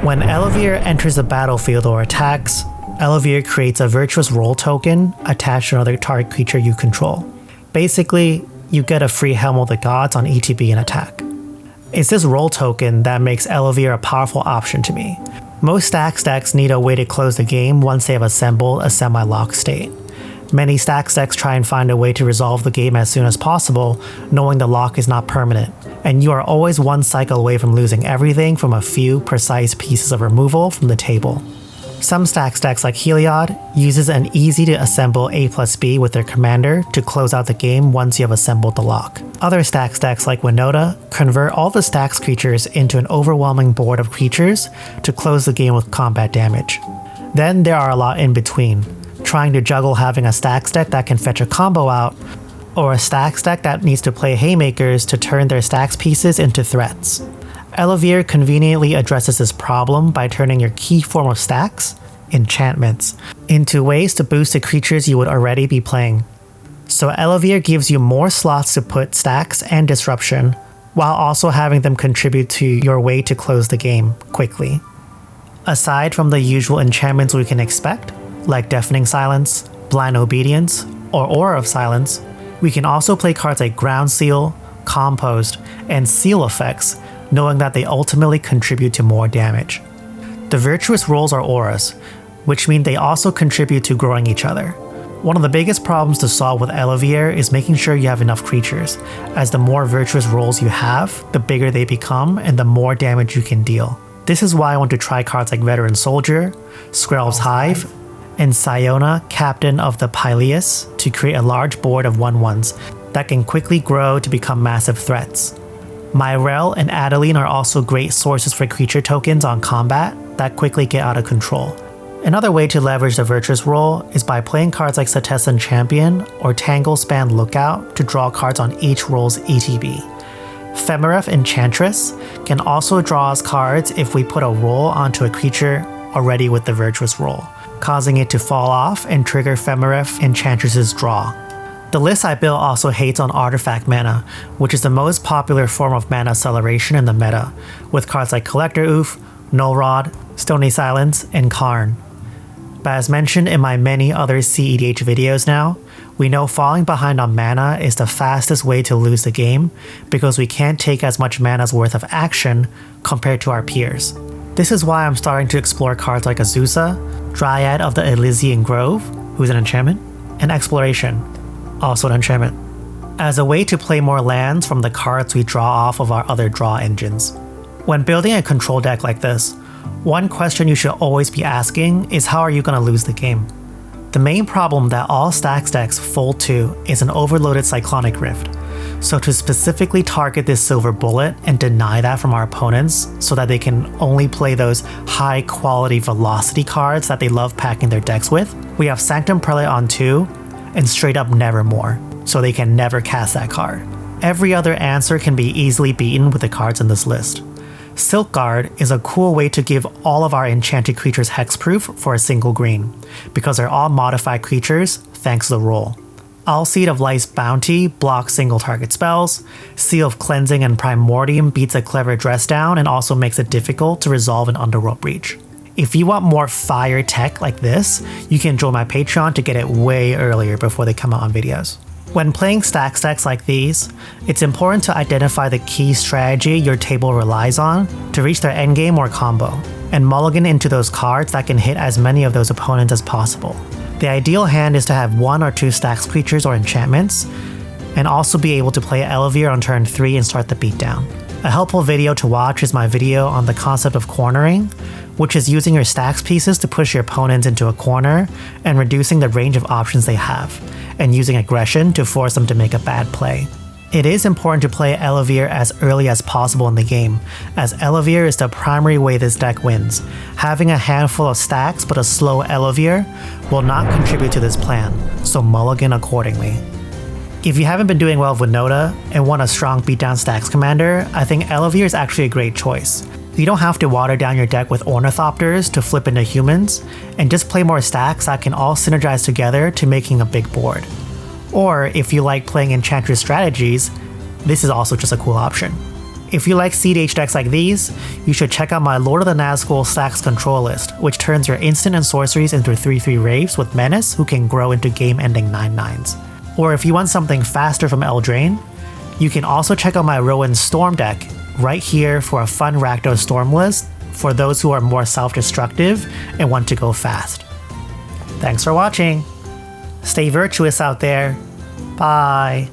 When Ellivere enters the battlefield or attacks, Ellivere creates a virtuous role token attached to another target creature you control. Basically, you get a free Helm of the Gods on ETB and attack. It's this role token that makes Ellivere a powerful option to me. Most Stacks decks need a way to close the game once they have assembled a semi-locked state. Many Stacks decks try and find a way to resolve the game as soon as possible, knowing the lock is not permanent, and you are always one cycle away from losing everything from a few precise pieces of removal from the table. Some Stacks decks like Heliod uses an easy to assemble A+B with their commander to close out the game once you have assembled the lock. Other Stacks decks like Winota convert all the Stacks creatures into an overwhelming board of creatures to close the game with combat damage. Then there are a lot in between, trying to juggle having a Stacks deck that can fetch a combo out, or a Stacks deck that needs to play Haymakers to turn their Stacks pieces into threats. Ellivere conveniently addresses this problem by turning your key form of Stacks, enchantments, into ways to boost the creatures you would already be playing. So Ellivere gives you more slots to put Stacks and Disruption, while also having them contribute to your way to close the game quickly. Aside from the usual enchantments we can expect, like Deafening Silence, Blind Obedience, or Aura of Silence, we can also play cards like Ground Seal, Compost, and Seal effects, knowing that they ultimately contribute to more damage. The virtuous roles are auras, which mean they also contribute to growing each other. One of the biggest problems to solve with Ellivere is making sure you have enough creatures, as the more virtuous roles you have, the bigger they become and the more damage you can deal. This is why I want to try cards like Veteran Soldier, Skrelv's Hive, and Siona, Captain of the Pyleus, to create a large board of 1/1s that can quickly grow to become massive threats. Myrel and Adeline are also great sources for creature tokens on combat that quickly get out of control. Another way to leverage the virtuous role is by playing cards like Setessan Champion or Tanglespan Lookout to draw cards on each role's ETB. Femeref Enchantress can also draw us cards if we put a role onto a creature already with the virtuous role, causing it to fall off and trigger Femeref Enchantress's draw. The list I built also hates on artifact mana, which is the most popular form of mana acceleration in the meta, with cards like Collector Oof, Null Rod, Stony Silence, and Karn. But as mentioned in my many other cEDH videos now, we know falling behind on mana is the fastest way to lose the game because we can't take as much mana's worth of action compared to our peers. This is why I'm starting to explore cards like Azusa, Dryad of the Elysian Grove, who's an enchantment, and Exploration, also an enchantment, as a way to play more lands from the cards we draw off of our other draw engines. When building a control deck like this, one question you should always be asking is how are you going to lose the game? The main problem that all Stacks decks fold to is an overloaded Cyclonic Rift, so to specifically target this silver bullet and deny that from our opponents so that they can only play those high quality velocity cards that they love packing their decks with, we have Sanctum Prelate on 2 and straight up Nevermore, so they can never cast that card. Every other answer can be easily beaten with the cards in this list. Silk Guard is a cool way to give all of our enchanted creatures hexproof for a single green, because they're all modified creatures thanks to the role. Alseed of Life's Bounty blocks single target spells, Seal of Cleansing and Primordium beats a clever dress down and also makes it difficult to resolve an Underworld Breach. If you want more fire tech like this, you can join my Patreon to get it way earlier before they come out on videos. When playing Stacks decks like these, it's important to identify the key strategy your table relies on to reach their endgame or combo, and mulligan into those cards that can hit as many of those opponents as possible. The ideal hand is to have 1 or 2 Stacks creatures or enchantments, and also be able to play Ellivere on turn 3 and start the beatdown. A helpful video to watch is my video on the concept of cornering, which is using your Stacks pieces to push your opponents into a corner and reducing the range of options they have, and using aggression to force them to make a bad play. It is important to play Ellivere as early as possible in the game, as Ellivere is the primary way this deck wins. Having a handful of Stacks but a slow Ellivere will not contribute to this plan, so mulligan accordingly. If you haven't been doing well with Winota and want a strong beatdown Stacks commander, I think Ellivere is actually a great choice. You don't have to water down your deck with Ornithopters to flip into humans, and just play more Stacks that can all synergize together to making a big board. Or if you like playing Enchantress strategies, this is also just a cool option. If you like cEDH decks like these, you should check out my Lord of the Nazgul stacks control list, which turns your instant and sorceries into 3/3 Wraiths with Menace who can grow into game-ending 9/9s. Or if you want something faster from Eldraine, you can also check out my Rowan Storm deck right here for a fun Rakdos Storm list for those who are more self-destructive and want to go fast. Thanks for watching! Stay virtuous out there. Bye!